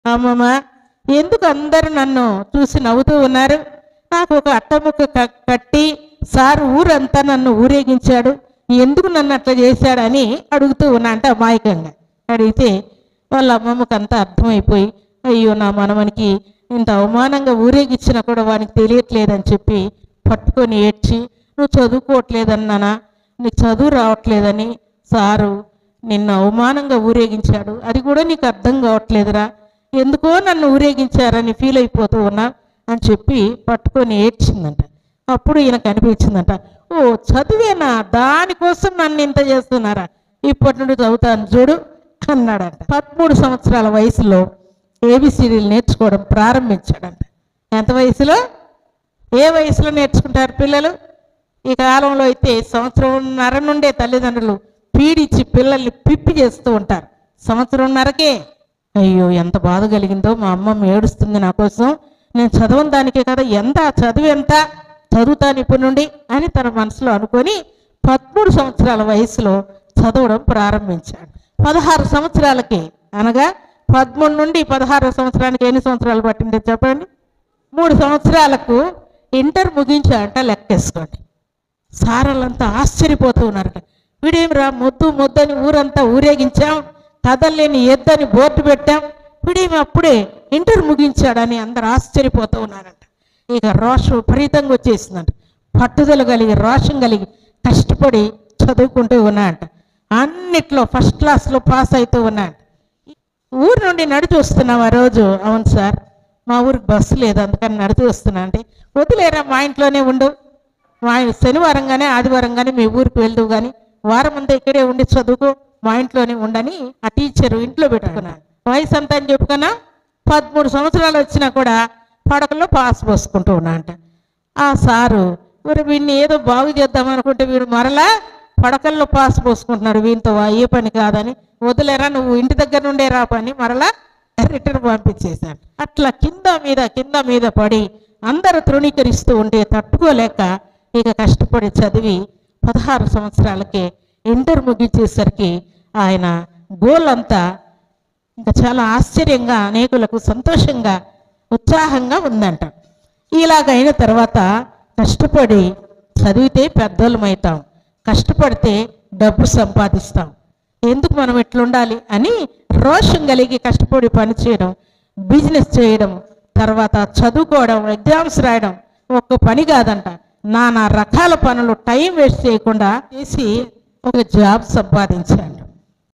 అమ్మమ్మ, ఎందుకు అందరూ నన్ను చూసి నవ్వుతూ ఉన్నారు? నాకు ఒక అట్టముక్క కట్టి సార్ ఊరంతా నన్ను ఊరేగించాడు, ఎందుకు నన్ను అట్లా చేశాడని అడుగుతూ ఉన్నా అంటే అమాయకంగా అడిగితే వాళ్ళ అమ్మమ్మకి అంతా అర్థమైపోయి, అయ్యో నా మనవనికి ఇంత అవమానంగా ఊరేగించినా కూడా వానికి తెలియట్లేదని చెప్పి పట్టుకొని ఏడ్చి, నువ్వు చదువుకోవట్లేదన్నానా, నీకు చదువు రావట్లేదని సారు నిన్ను అవమానంగా ఊరేగించాడు, అది కూడా నీకు అర్థం కావట్లేదురా, ఎందుకో నన్ను ఊరేగించారని ఫీల్ అయిపోతూ ఉన్నా అని చెప్పి పట్టుకొని ఏడ్చిందంట. అప్పుడు ఈయనకు అనిపించిందంట, ఓ చదివేనా, దానికోసం నన్ను ఇంత చేస్తున్నారా, ఇప్పటి నుండి చదువుతాను చూడు అన్నాడంట. 13 సంవత్సరాల వయసులో ఏబిసిడీలు నేర్చుకోవడం ప్రారంభించాడంట. ఎంత వయసులో? ఏ వయసులో నేర్చుకుంటారు పిల్లలు? ఈ కాలంలో అయితే 1.5 సంవత్సరం నుండే తల్లిదండ్రులు పీడిచ్చి పిల్లల్ని పిప్పి చేస్తూ ఉంటారు. 1.5 సంవత్సరంకే. అయ్యో ఎంత బాధ కలిగిందో, మా అమ్మమ్మ ఏడుస్తుంది నా కోసం, నేను చదవని దానికే కదా, ఎంత చదువు ఎంత, చదువుతాను ఇప్పటి నుండి అని తన మనసులో అనుకొని 13 సంవత్సరాల వయసులో చదవడం ప్రారంభించాడు. 16 సంవత్సరాలకి, అనగా 13 నుండి 16 సంవత్సరానికి ఎన్ని సంవత్సరాలు పట్టిందో చెప్పండి? 3 సంవత్సరాలకు ఇంటర్ ముగించాడంట. లెక్కేసుకోండి. సారాలంతా ఆశ్చర్యపోతూ ఉన్నారట. వీడేమిరా మొద్దని ఊరంతా ఊరేగించాం, కదల్లేని ఎద్దని బోర్డు పెట్టాం, వీడేమి అప్పుడే ఇంటర్ ముగించాడని అందరు ఆశ్చర్యపోతూ ఉన్నారంట. ఇక రోషం విపరీతంగా వచ్చేసిందంట. పట్టుదల కలిగి, రోషం కలిగి కష్టపడి చదువుకుంటూ ఉన్నాయంట. అన్నిట్లో ఫస్ట్ క్లాస్లో పాస్ అవుతూ ఉన్నాయంట. ఊరు నుండి నడిచి వస్తున్నాం ఆ రోజు. అవును సార్, మా ఊరికి బస్సు లేదు, అందుకని నడిచి వస్తున్నా అంటే, వదిలేరా మా ఇంట్లోనే ఉండు, మా శనివారం కానీ ఆదివారం కానీ మీ ఊరికి వెళ్దు, కానీ వారం అంతా ఇక్కడే ఉండి చదువుకో, మా ఇంట్లోనే ఉండని ఆ టీచరు ఇంట్లో పెట్టుకున్నాను. వయసు అంతా అని చెప్పుకున్నా 13 సంవత్సరాలు వచ్చినా కూడా పడకల్లో పాస్ పోసుకుంటూ ఉన్నా అంట. ఆ సారు, మరి వీడిని ఏదో బాగు చేద్దామనుకుంటే వీడు మరలా పడకల్లో పాస్ పోసుకుంటున్నాడు, వీనితో అయ్యే పని కాదని వదిలేరా, నువ్వు ఇంటి దగ్గర నుండే రా పని మరలా రిటర్న్ పంపించేశాడు. అట్లా కింద మీద పడి అందరూ తృణీకరిస్తూ ఉంటే తట్టుకోలేక ఇక కష్టపడి చదివి 16 సంవత్సరాలకే ఇంటర్ ముగించేసరికి ఆయన గోల్ అంతా ఇంకా చాలా ఆశ్చర్యంగా, అనేకులకు సంతోషంగా, ఉత్సాహంగా ఉందంట. ఇలాగైన తర్వాత కష్టపడి చదివితే పెద్దోళ్ళమవుతాం, కష్టపడితే డబ్బు సంపాదిస్తాం, ఎందుకు మనం ఎట్లుండాలి అని రోషం కలిగి కష్టపడి పని చేయడం, బిజినెస్ చేయడం, తర్వాత చదువుకోవడం, ఎగ్జామ్స్ రాయడం ఒక్క పని కాదంట, నానా రకాల పనులు టైం వేస్ట్ చేయకుండా చేసి ఒక జాబ్ సంపాదించాడు.